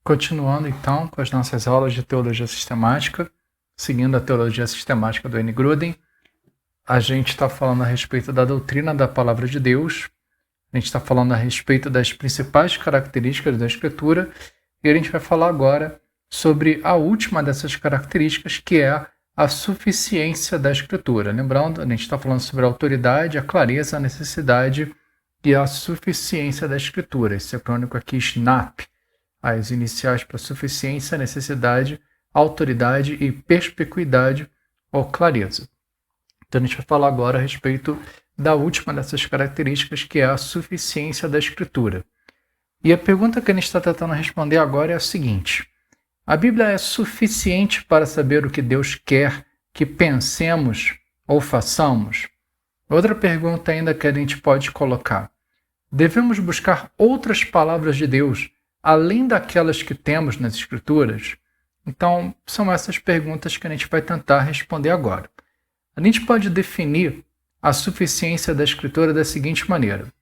Continuando então com as nossas aulas de teologia sistemática, seguindo a teologia sistemática do N. Gruden, a gente está falando a respeito da doutrina da palavra de Deus, a gente está falando a respeito das principais características da Escritura, e a gente vai falar agora sobre a última dessas características, que é a suficiência da Escritura. Lembrando, a gente está falando sobre a autoridade, a clareza, a necessidade e a suficiência da Escritura. Esse acrônico aqui, SNAP, as iniciais para suficiência, necessidade, autoridade e perspicuidade ou clareza. Então a gente vai falar agora a respeito da última dessas características, que é a suficiência da Escritura. E a pergunta que a gente está tentando responder agora é a seguinte: a Bíblia é suficiente para saber o que Deus quer que pensemos ou façamos? Outra pergunta ainda que a gente pode colocar: devemos buscar outras palavras de Deus além daquelas que temos nas Escrituras? Então, são essas perguntas que a gente vai tentar responder agora. A gente pode definir a suficiência da Escritura da seguinte maneira: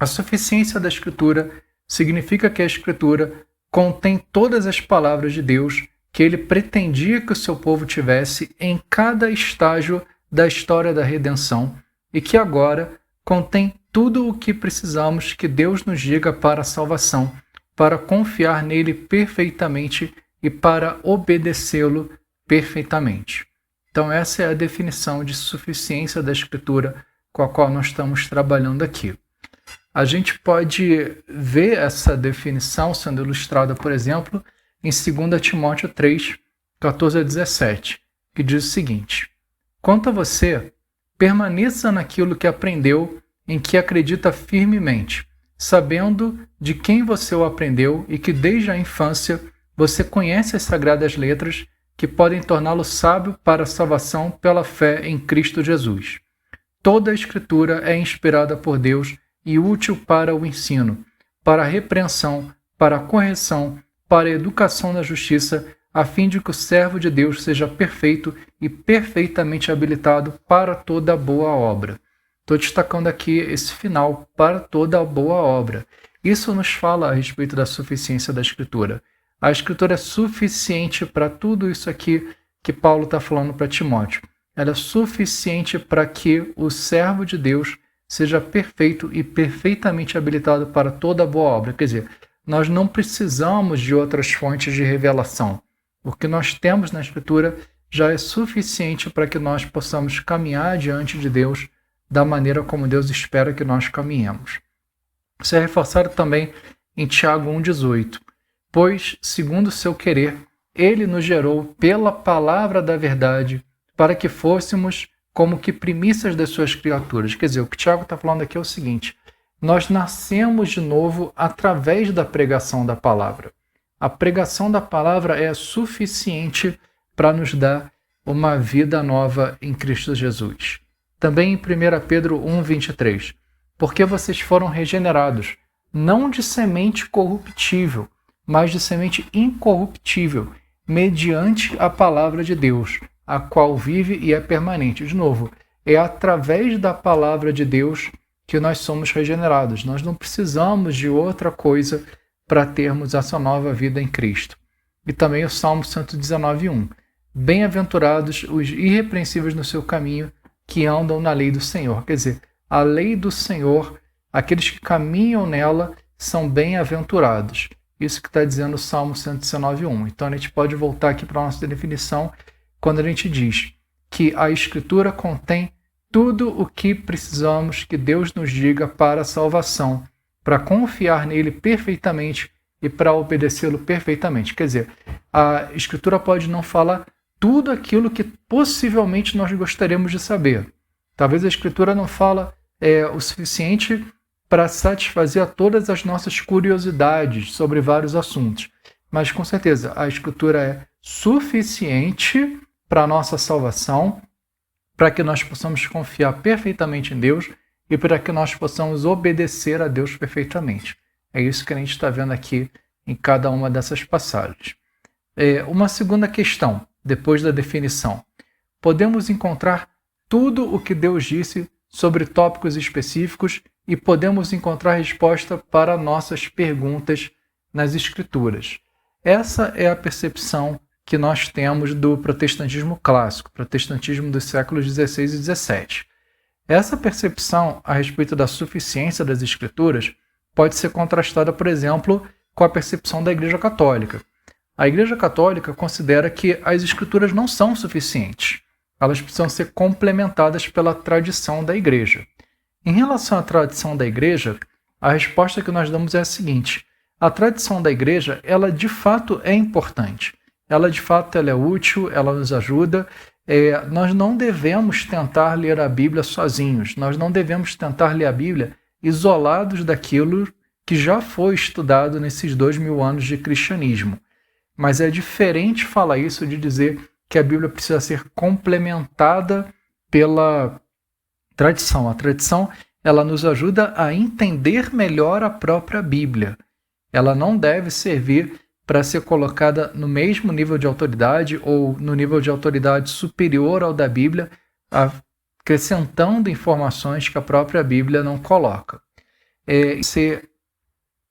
a suficiência da Escritura significa que a Escritura contém todas as palavras de Deus que ele pretendia que o seu povo tivesse em cada estágio da história da redenção e que agora contém tudo o que precisamos que Deus nos diga para a salvação, para confiar nele perfeitamente e para obedecê-lo perfeitamente. Então essa é a definição de suficiência da Escritura com a qual nós estamos trabalhando aqui. A gente pode ver essa definição sendo ilustrada, por exemplo, em 2 Timóteo 3, 14 a 17, que diz o seguinte: quanto a você, permaneça naquilo que aprendeu, em que acredita firmemente, sabendo de quem você o aprendeu e que desde a infância você conhece as sagradas letras que podem torná-lo sábio para a salvação pela fé em Cristo Jesus. Toda a Escritura é inspirada por Deus e útil para o ensino, para a repreensão, para a correção, para a educação na justiça, a fim de que o servo de Deus seja perfeito e perfeitamente habilitado para toda boa obra. Estou destacando aqui esse final, para toda boa obra. Isso nos fala a respeito da suficiência da Escritura. A Escritura é suficiente para tudo isso aqui que Paulo está falando para Timóteo. Ela é suficiente para que o servo de Deus seja perfeito e perfeitamente habilitado para toda boa obra. Quer dizer, nós não precisamos de outras fontes de revelação. O que nós temos na Escritura já é suficiente para que nós possamos caminhar diante de Deus da maneira como Deus espera que nós caminhemos. Isso é reforçado também em Tiago 1,18. Pois, segundo o seu querer, ele nos gerou pela palavra da verdade, para que fôssemos como que primícias das suas criaturas. Quer dizer, o que Tiago está falando aqui é o seguinte: nós nascemos de novo através da pregação da palavra. A pregação da palavra é suficiente para nos dar uma vida nova em Cristo Jesus. Também em 1 Pedro 1,23. Porque vocês foram regenerados, não de semente corruptível, mas de semente incorruptível, mediante a palavra de Deus, a qual vive e é permanente. De novo, é através da palavra de Deus que nós somos regenerados. Nós não precisamos de outra coisa para termos essa nova vida em Cristo. E também o Salmo 119,1. Bem-aventurados os irrepreensíveis no seu caminho, que andam na lei do Senhor. Quer dizer, a lei do Senhor, aqueles que caminham nela, são bem-aventurados. Isso que está dizendo o Salmo 119,1. Então a gente pode voltar aqui para a nossa definição quando a gente diz que a Escritura contém tudo o que precisamos que Deus nos diga para a salvação, para confiar nele perfeitamente e para obedecê-lo perfeitamente. Quer dizer, a Escritura pode não falar tudo aquilo que possivelmente nós gostaríamos de saber. Talvez a Escritura não fala o suficiente para satisfazer a todas as nossas curiosidades sobre vários assuntos. Mas, com certeza, a Escritura é suficiente para a nossa salvação, para que nós possamos confiar perfeitamente em Deus e para que nós possamos obedecer a Deus perfeitamente. É isso que a gente está vendo aqui em cada uma dessas passagens. Uma segunda questão, depois da definição. Podemos encontrar tudo o que Deus disse sobre tópicos específicos e podemos encontrar resposta para nossas perguntas nas Escrituras. Essa é a percepção que nós temos do protestantismo clássico, protestantismo dos séculos XVI e XVII. Essa percepção a respeito da suficiência das Escrituras pode ser contrastada, por exemplo, com a percepção da Igreja Católica. A Igreja Católica considera que as Escrituras não são suficientes. Elas precisam ser complementadas pela tradição da Igreja. Em relação à tradição da Igreja, a resposta que nós damos é a seguinte: a tradição da Igreja, ela de fato é importante. Ela de fato ela é útil, ela nos ajuda. Nós não devemos tentar ler a Bíblia sozinhos. Nós não devemos tentar ler a Bíblia isolados daquilo que já foi estudado nesses 2000 anos de cristianismo. Mas é diferente falar isso de dizer que a Bíblia precisa ser complementada pela tradição. A tradição, ela nos ajuda a entender melhor a própria Bíblia. Ela não deve servir para ser colocada no mesmo nível de autoridade ou no nível de autoridade superior ao da Bíblia, acrescentando informações que a própria Bíblia não coloca. Ser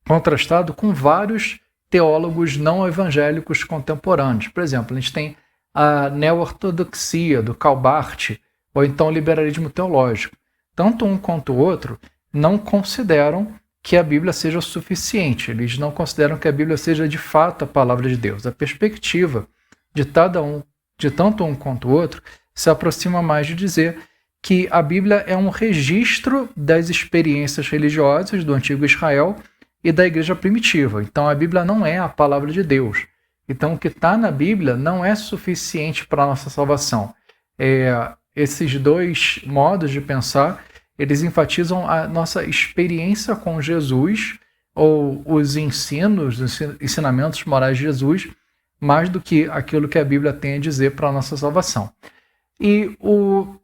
contrastado com vários teólogos não evangélicos contemporâneos. Por exemplo, a gente tem a neo-ortodoxia do Karl Barth, ou então o liberalismo teológico. Tanto um quanto o outro não consideram que a Bíblia seja o suficiente. Eles não consideram que a Bíblia seja de fato a palavra de Deus. A perspectiva de tanto um quanto o outro se aproxima mais de dizer que a Bíblia é um registro das experiências religiosas do antigo Israel e da igreja primitiva. Então a Bíblia não é a palavra de Deus. Então o que está na Bíblia não é suficiente para a nossa salvação. Esses dois modos de pensar, eles enfatizam a nossa experiência com Jesus, ou os ensinamentos morais de Jesus, mais do que aquilo que a Bíblia tem a dizer para a nossa salvação. E o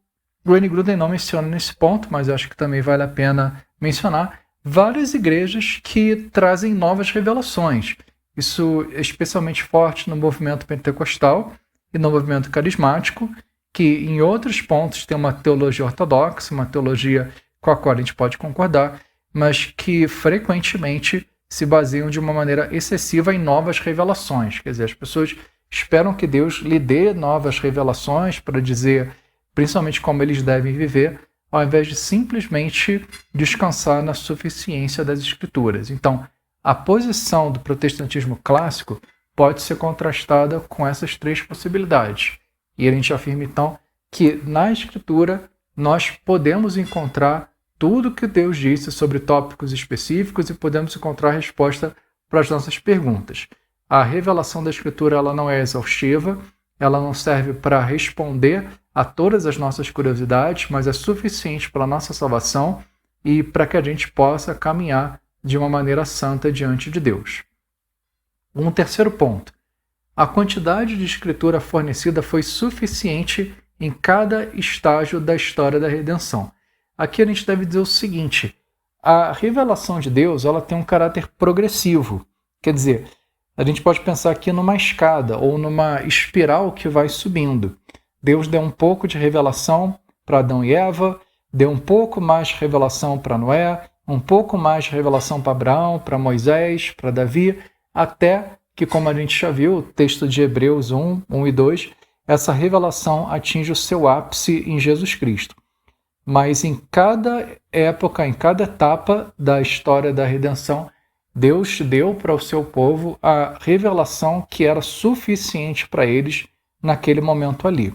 Wayne Grudem não menciona nesse ponto, mas eu acho que também vale a pena mencionar, várias igrejas que trazem novas revelações. Isso é especialmente forte no movimento pentecostal e no movimento carismático, que em outros pontos tem uma teologia ortodoxa, uma teologia com a qual a gente pode concordar, mas que frequentemente se baseiam de uma maneira excessiva em novas revelações. Quer dizer, as pessoas esperam que Deus lhe dê novas revelações para dizer, principalmente como eles devem viver, ao invés de simplesmente descansar na suficiência das Escrituras. Então, a posição do protestantismo clássico pode ser contrastada com essas três possibilidades. E a gente afirma, então, que na Escritura nós podemos encontrar tudo o que Deus disse sobre tópicos específicos e podemos encontrar resposta para as nossas perguntas. A revelação da Escritura ela não é exaustiva, ela não serve para responder a todas as nossas curiosidades, mas é suficiente para a nossa salvação e para que a gente possa caminhar de uma maneira santa diante de Deus. Um terceiro ponto. A quantidade de escritura fornecida foi suficiente em cada estágio da história da redenção. Aqui a gente deve dizer o seguinte: a revelação de Deus ela tem um caráter progressivo. Quer dizer, a gente pode pensar aqui numa escada ou numa espiral que vai subindo. Deus deu um pouco de revelação para Adão e Eva, deu um pouco mais de revelação para Noé, um pouco mais de revelação para Abraão, para Moisés, para Davi, até que, como a gente já viu, o texto de Hebreus 1 e 2, essa revelação atinge o seu ápice em Jesus Cristo. Mas em cada época, em cada etapa da história da redenção, Deus deu para o seu povo a revelação que era suficiente para eles naquele momento ali.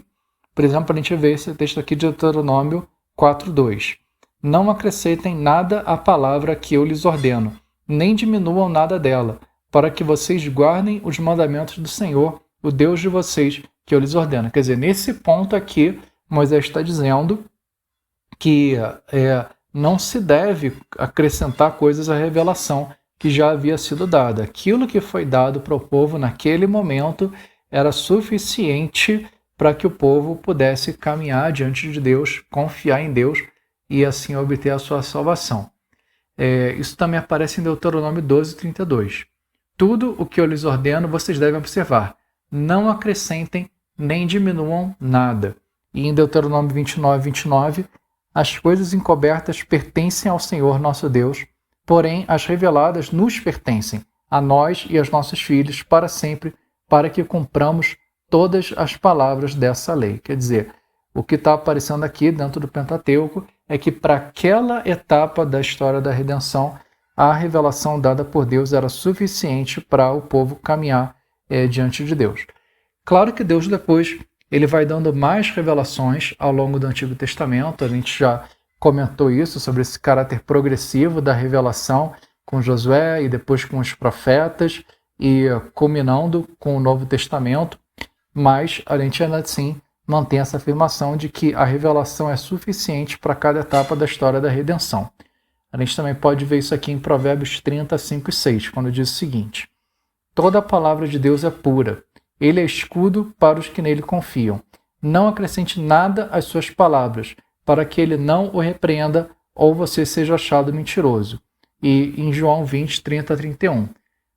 Por exemplo, a gente vê esse texto aqui de Deuteronômio 4:2. Não acrescentem nada à palavra que eu lhes ordeno, nem diminuam nada dela, para que vocês guardem os mandamentos do Senhor, o Deus de vocês, que eu lhes ordeno. Quer dizer, nesse ponto aqui, Moisés está dizendo que não se deve acrescentar coisas à revelação que já havia sido dada. Aquilo que foi dado para o povo naquele momento era suficiente para que o povo pudesse caminhar diante de Deus, confiar em Deus e assim obter a sua salvação. Isso também aparece em Deuteronômio 12:32. Tudo o que eu lhes ordeno, vocês devem observar. Não acrescentem nem diminuam nada. E em Deuteronômio 29:29, as coisas encobertas pertencem ao Senhor nosso Deus, porém as reveladas nos pertencem, a nós e aos nossos filhos para sempre, para que cumpramos todas as palavras dessa lei. Quer dizer, o que está aparecendo aqui dentro do Pentateuco é que para aquela etapa da história da redenção, a revelação dada por Deus era suficiente para o povo caminhar diante de Deus. Claro que Deus depois ele vai dando mais revelações ao longo do Antigo Testamento. A gente já comentou isso, sobre esse caráter progressivo da revelação com Josué e depois com os profetas e culminando com o Novo Testamento. Mas a gente ainda assim mantém essa afirmação de que a revelação é suficiente para cada etapa da história da redenção. A gente também pode ver isso aqui em Provérbios 30, 5 e 6, quando diz o seguinte: toda a palavra de Deus é pura, ele é escudo para os que nele confiam. Não acrescente nada às suas palavras, para que ele não o repreenda ou você seja achado mentiroso. E em João 20, 30 a 31.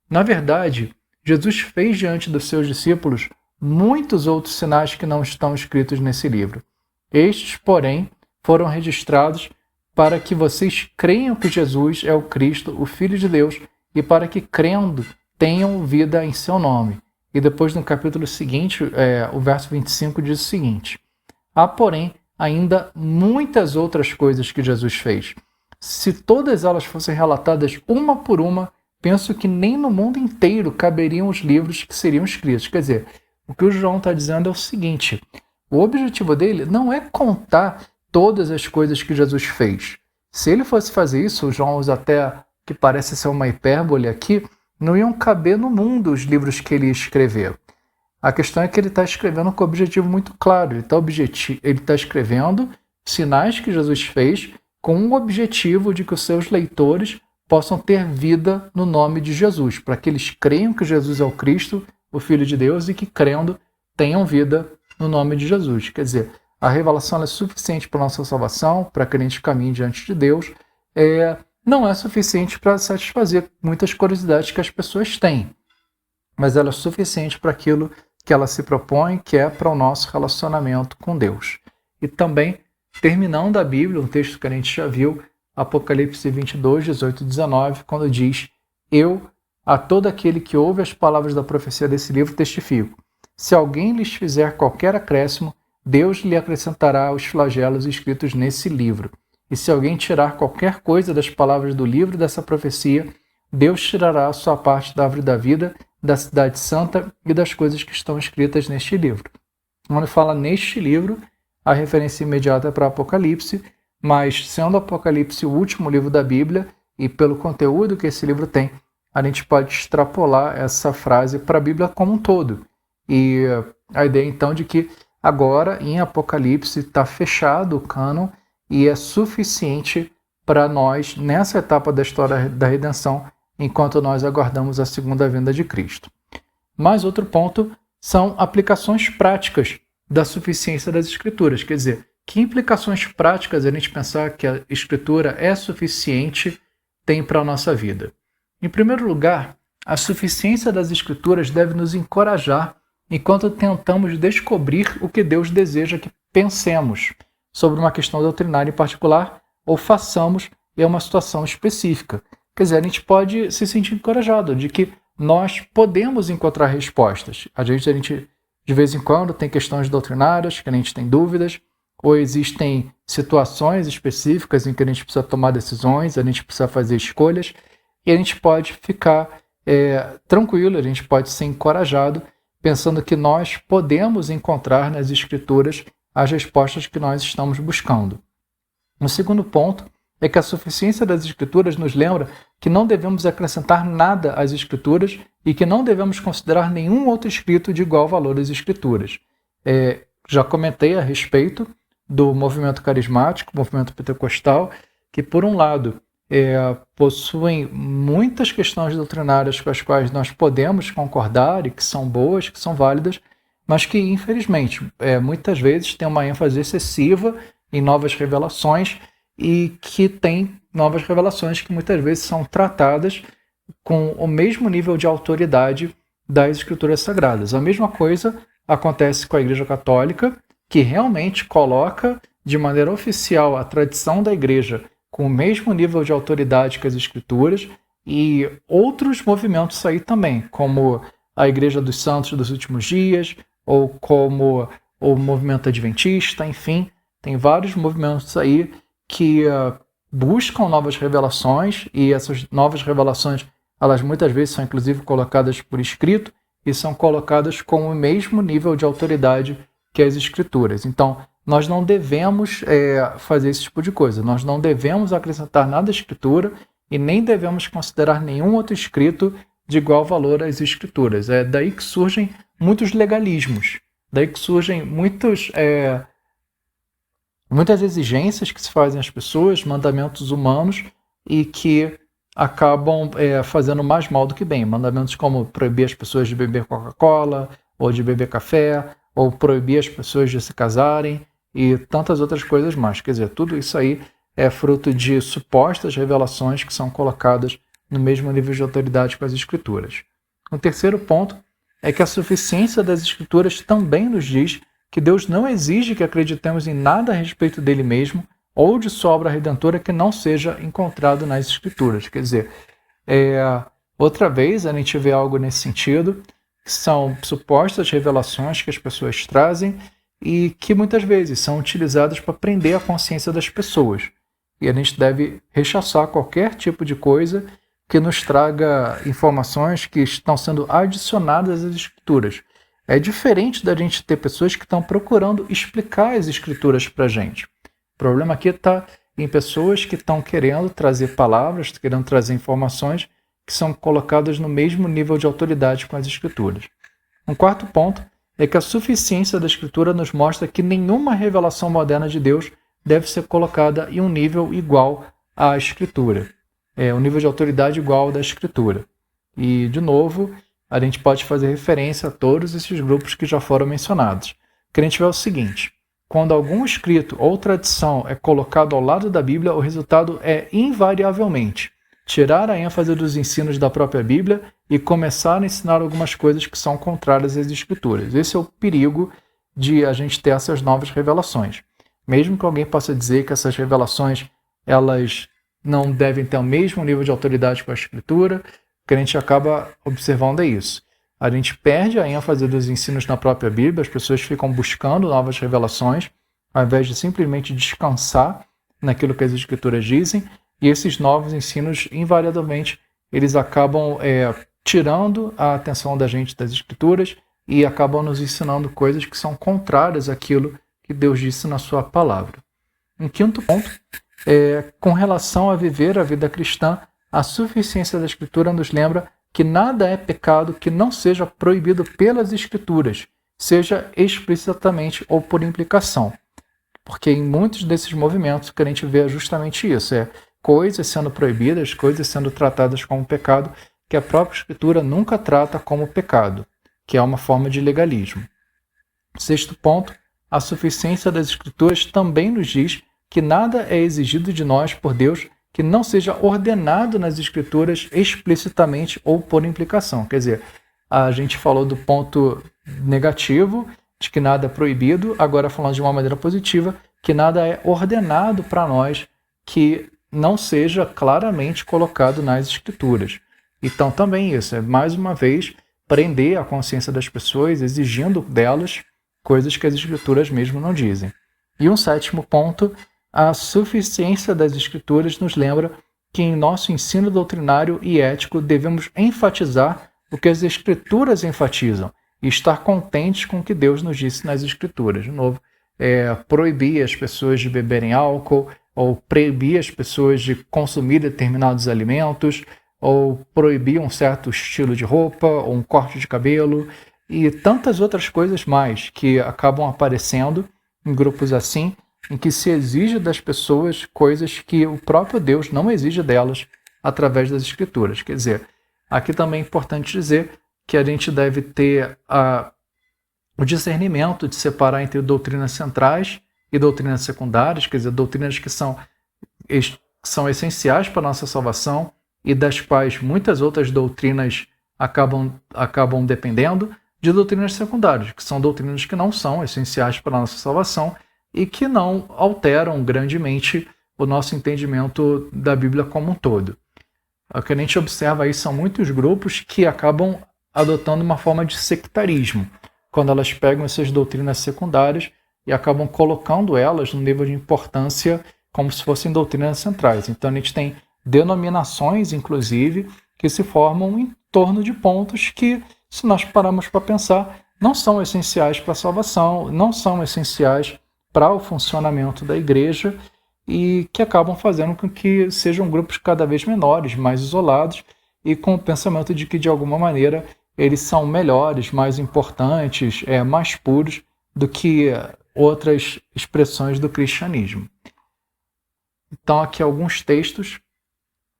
Na verdade, Jesus fez diante dos seus discípulos muitos outros sinais que não estão escritos nesse livro. Estes, porém, foram registrados para que vocês creiam que Jesus é o Cristo, o Filho de Deus, e para que, crendo, tenham vida em seu nome. E depois, no capítulo seguinte, o verso 25 diz o seguinte: há, porém, ainda muitas outras coisas que Jesus fez. Se todas elas fossem relatadas uma por uma, penso que nem no mundo inteiro caberiam os livros que seriam escritos. Quer dizer, o que o João está dizendo é o seguinte: o objetivo dele não é contar todas as coisas que Jesus fez. Se ele fosse fazer isso, o João usa até que parece ser uma hipérbole aqui, não iam caber no mundo os livros que ele ia escrever. A questão é que ele está escrevendo com um objetivo muito claro. Ele está escrevendo sinais que Jesus fez com o objetivo de que os seus leitores possam ter vida no nome de Jesus, para que eles creiam que Jesus é o Cristo, o Filho de Deus, e que, crendo, tenham vida no nome de Jesus. Quer dizer, a revelação é suficiente para a nossa salvação, para que a gente caminhe diante de Deus. Não é suficiente para satisfazer muitas curiosidades que as pessoas têm, mas ela é suficiente para aquilo que ela se propõe, que é para o nosso relacionamento com Deus. E também, terminando a Bíblia, um texto que a gente já viu, Apocalipse 22, 18 e 19, quando diz: eu, a todo aquele que ouve as palavras da profecia desse livro, testifico. Se alguém lhes fizer qualquer acréscimo, Deus lhe acrescentará os flagelos escritos nesse livro. E se alguém tirar qualquer coisa das palavras do livro dessa profecia, Deus tirará a sua parte da árvore da vida, da cidade santa e das coisas que estão escritas neste livro. Quando fala neste livro, a referência imediata é para Apocalipse, mas sendo Apocalipse o último livro da Bíblia, e pelo conteúdo que esse livro tem, a gente pode extrapolar essa frase para a Bíblia como um todo. E a ideia então de que agora em Apocalipse está fechado o cânon e é suficiente para nós nessa etapa da história da redenção, enquanto nós aguardamos a segunda vinda de Cristo. Mais outro ponto são aplicações práticas da suficiência das Escrituras. Quer dizer, que implicações práticas a gente pensar que a Escritura é suficiente tem para a nossa vida? Em primeiro lugar, a suficiência das Escrituras deve nos encorajar enquanto tentamos descobrir o que Deus deseja que pensemos sobre uma questão doutrinária em particular ou façamos em uma situação específica. Quer dizer, a gente pode se sentir encorajado de que nós podemos encontrar respostas. A gente, de vez em quando, tem questões doutrinárias que a gente tem dúvidas, ou existem situações específicas em que a gente precisa tomar decisões, a gente precisa fazer escolhas, e a gente pode ficar tranquilo, a gente pode ser encorajado, pensando que nós podemos encontrar nas Escrituras as respostas que nós estamos buscando. O segundo ponto é que a suficiência das Escrituras nos lembra que não devemos acrescentar nada às Escrituras e que não devemos considerar nenhum outro escrito de igual valor às Escrituras. Já comentei a respeito do movimento carismático, movimento pentecostal, que, por um lado, possuem muitas questões doutrinárias com as quais nós podemos concordar e que são boas, que são válidas, mas que, infelizmente, muitas vezes tem uma ênfase excessiva em novas revelações e que tem novas revelações que muitas vezes são tratadas com o mesmo nível de autoridade das Escrituras Sagradas. A mesma coisa acontece com a Igreja Católica, que realmente coloca de maneira oficial a tradição da Igreja com o mesmo nível de autoridade que as Escrituras, e outros movimentos aí também, como a Igreja dos Santos dos Últimos Dias, ou como o movimento adventista, enfim, tem vários movimentos aí que buscam novas revelações, e essas novas revelações, elas muitas vezes são inclusive colocadas por escrito e são colocadas com o mesmo nível de autoridade que as Escrituras. Então, nós não devemos fazer esse tipo de coisa, nós não devemos acrescentar nada à Escritura e nem devemos considerar nenhum outro escrito de igual valor às Escrituras. É daí que surgem muitos legalismos, daí que surgem muitas exigências que se fazem às pessoas, mandamentos humanos, e que acabam fazendo mais mal do que bem. Mandamentos como proibir as pessoas de beber Coca-Cola, ou de beber café, ou proibir as pessoas de se casarem, e tantas outras coisas mais. Quer dizer, tudo isso aí é fruto de supostas revelações que são colocadas no mesmo nível de autoridade com as Escrituras. O terceiro ponto é que a suficiência das Escrituras também nos diz que Deus não exige que acreditemos em nada a respeito dele mesmo ou de sua obra redentora que não seja encontrado nas Escrituras. Quer dizer, outra vez a gente vê algo nesse sentido, que são supostas revelações que as pessoas trazem e que muitas vezes são utilizadas para prender a consciência das pessoas. E a gente deve rechaçar qualquer tipo de coisa que nos traga informações que estão sendo adicionadas às Escrituras. É diferente da gente ter pessoas que estão procurando explicar as Escrituras para a gente. O problema aqui está em pessoas que estão querendo trazer palavras, querendo trazer informações que são colocadas no mesmo nível de autoridade com as Escrituras. Um quarto ponto é que a suficiência da Escritura nos mostra que nenhuma revelação moderna de Deus deve ser colocada em um nível igual à Escritura. Um nível de autoridade igual ao da Escritura. E, de novo, a gente pode fazer referência a todos esses grupos que já foram mencionados. O que a gente vê é o seguinte: quando algum escrito ou tradição é colocado ao lado da Bíblia, o resultado é, invariavelmente, tirar a ênfase dos ensinos da própria Bíblia e começar a ensinar algumas coisas que são contrárias às Escrituras. Esse é o perigo de a gente ter essas novas revelações. Mesmo que alguém possa dizer que essas revelações elas não devem ter o mesmo nível de autoridade com a Escritura, o que a gente acaba observando é isso. A gente perde a ênfase dos ensinos na própria Bíblia, as pessoas ficam buscando novas revelações, ao invés de simplesmente descansar naquilo que as Escrituras dizem, e esses novos ensinos, invariavelmente, eles acabam tirando a atenção da gente das Escrituras e acabam nos ensinando coisas que são contrárias àquilo que Deus disse na sua palavra. Um quinto ponto com relação a viver a vida cristã, a suficiência da Escritura nos lembra que nada é pecado que não seja proibido pelas Escrituras, seja explicitamente ou por implicação. Porque em muitos desses movimentos o que a gente vê é justamente isso, coisas sendo proibidas, coisas sendo tratadas como pecado, que a própria Escritura nunca trata como pecado, que é uma forma de legalismo. Sexto ponto, a suficiência das Escrituras também nos diz que nada é exigido de nós por Deus que não seja ordenado nas Escrituras explicitamente ou por implicação. Quer dizer, a gente falou do ponto negativo, de que nada é proibido, agora falando de uma maneira positiva, que nada é ordenado para nós que não seja claramente colocado nas Escrituras. Então também isso, mais uma vez, prender a consciência das pessoas, exigindo delas coisas que as Escrituras mesmo não dizem. E um sétimo ponto, a suficiência das Escrituras nos lembra que em nosso ensino doutrinário e ético devemos enfatizar o que as Escrituras enfatizam e estar contentes com o que Deus nos disse nas Escrituras. De novo, proibir as pessoas de beberem álcool, ou proibir as pessoas de consumir determinados alimentos, ou proibir um certo estilo de roupa, ou um corte de cabelo, e tantas outras coisas mais que acabam aparecendo em grupos assim, em que se exige das pessoas coisas que o próprio Deus não exige delas através das Escrituras. Quer dizer, aqui também é importante dizer que a gente deve ter o discernimento de separar entre doutrinas centrais e doutrinas secundárias, quer dizer, doutrinas que são essenciais para a nossa salvação e das quais muitas outras doutrinas acabam dependendo, de doutrinas secundárias, que são doutrinas que não são essenciais para a nossa salvação e que não alteram grandemente o nosso entendimento da Bíblia como um todo. O que a gente observa aí são muitos grupos que acabam adotando uma forma de sectarismo, quando elas pegam essas doutrinas secundárias e acabam colocando elas no nível de importância como se fossem doutrinas centrais. Então a gente tem denominações, inclusive, que se formam em torno de pontos que, se nós pararmos para pensar, não são essenciais para a salvação, não são essenciais para o funcionamento da igreja e que acabam fazendo com que sejam grupos cada vez menores, mais isolados e com o pensamento de que, de alguma maneira, eles são melhores, mais importantes, mais puros do que outras expressões do cristianismo. Então, aqui alguns textos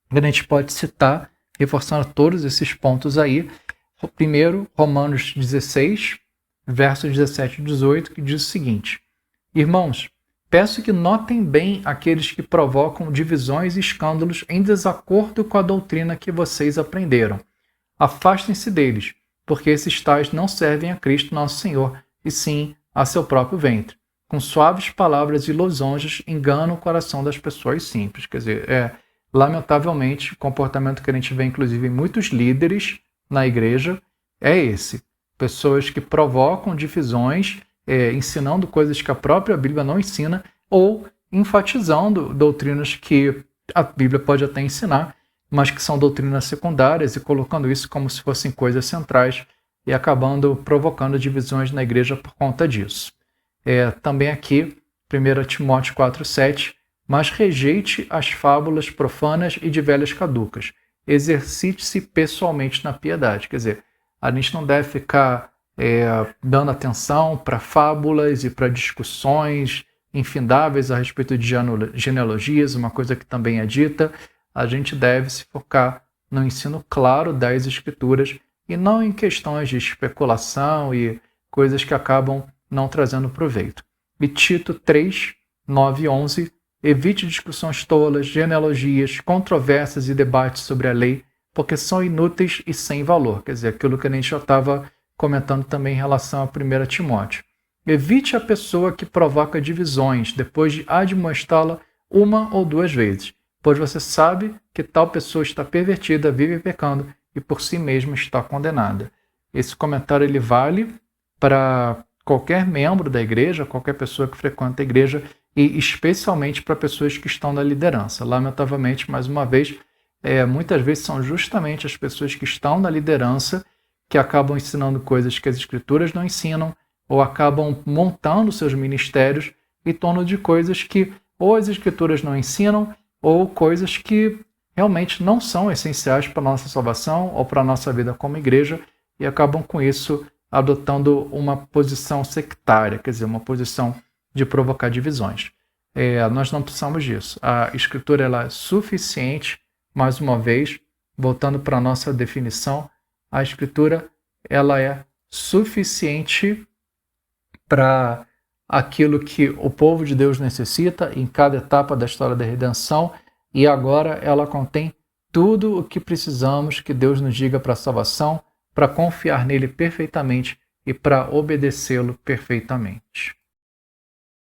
que a gente pode citar, reforçando todos esses pontos aí. Primeiro, Romanos 16, versos 17 e 18, que diz o seguinte: Irmãos, peço que notem bem aqueles que provocam divisões e escândalos em desacordo com a doutrina que vocês aprenderam. Afastem-se deles, porque esses tais não servem a Cristo nosso Senhor, e sim a seu próprio ventre. Com suaves palavras e lisonjas enganam o coração das pessoas simples. Quer dizer, lamentavelmente, o comportamento que a gente vê, inclusive, em muitos líderes na igreja é esse. Pessoas que provocam divisões, ensinando coisas que a própria Bíblia não ensina ou enfatizando doutrinas que a Bíblia pode até ensinar, mas que são doutrinas secundárias e colocando isso como se fossem coisas centrais e acabando provocando divisões na igreja por conta disso. Também aqui, 1 Timóteo 4,7, mas rejeite as fábulas profanas e de velhas caducas. Exercite-se pessoalmente na piedade. Quer dizer, a gente não deve ficar dando atenção para fábulas e para discussões infindáveis a respeito de genealogias, uma coisa que também é dita. A gente deve se focar no ensino claro das Escrituras e não em questões de especulação e coisas que acabam não trazendo proveito. E Tito 3, 9 e 11, evite discussões tolas, genealogias, controvérsias e debates sobre a lei, porque são inúteis e sem valor. Quer dizer, aquilo que a gente já estava comentando também em relação a 1 Timóteo. Evite a pessoa que provoca divisões, depois de admoestá-la uma ou duas vezes, pois você sabe que tal pessoa está pervertida, vive pecando e por si mesma está condenada. Esse comentário ele vale para qualquer membro da igreja, qualquer pessoa que frequenta a igreja e especialmente para pessoas que estão na liderança. Lamentavelmente, mais uma vez, muitas vezes são justamente as pessoas que estão na liderança que acabam ensinando coisas que as escrituras não ensinam ou acabam montando seus ministérios em torno de coisas que ou as escrituras não ensinam ou coisas que realmente não são essenciais para a nossa salvação ou para a nossa vida como igreja e acabam com isso adotando uma posição sectária, quer dizer, uma posição de provocar divisões. Nós não precisamos disso. A Escritura ela é suficiente, mais uma vez, voltando para a nossa definição, a Escritura ela é suficiente para aquilo que o povo de Deus necessita em cada etapa da história da redenção e agora ela contém tudo o que precisamos que Deus nos diga para a salvação, para confiar nele perfeitamente e para obedecê-lo perfeitamente.